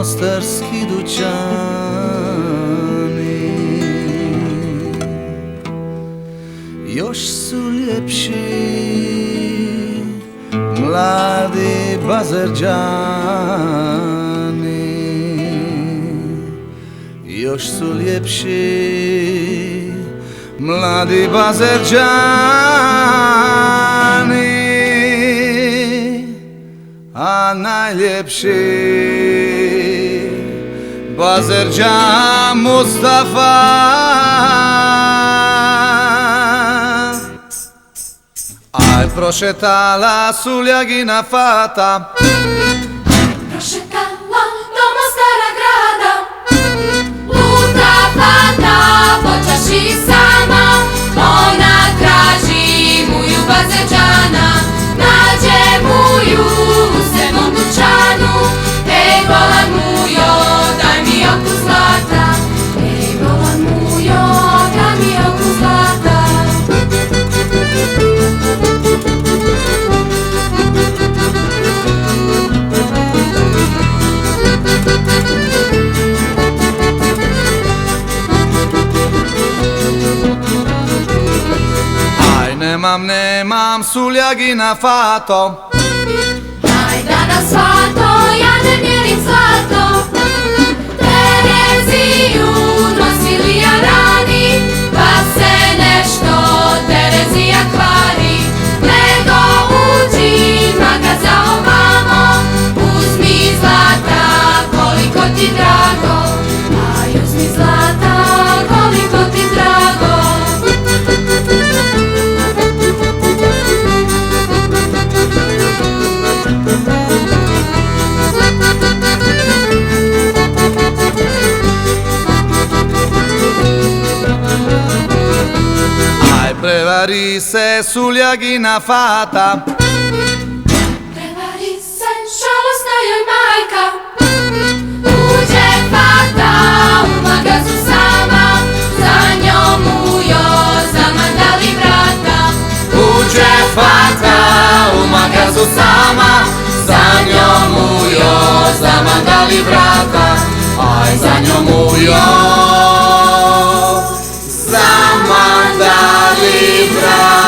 mostarski dućani. Još su ljepši mladi Bazerđani, još su ljepši mladi Bazerđani, a najljepši Bazerđan Mustafa. Aj prošetala Suljagina fata, prošetala do Mostara grada, luta fata po čaši sama, ona traži muju Bazerđana, nađe muju u sedmom dućanu. Ej bolan mujo, daj mi oku zlata, ej bolan mujo, daj mi oku zlata. Nemam Suljagina fato, Aj danas svato, ja ne mjerim zlato, Tereziju nosili jarani, pa se nešto Terezija kvari. Nego uđi magaza ovamo, uzmi zlata koliko ti drago, aj uzmi zlata koliko ti drago. prevari se Suljagina fata, prevari se žalosna joj majka. Uđe fata u magazu sama, za njom mujo zamandali vrata. uđe fata u magazu sama, za njom mujo zamandali vrata, aj za njom mujo zamandali vrata.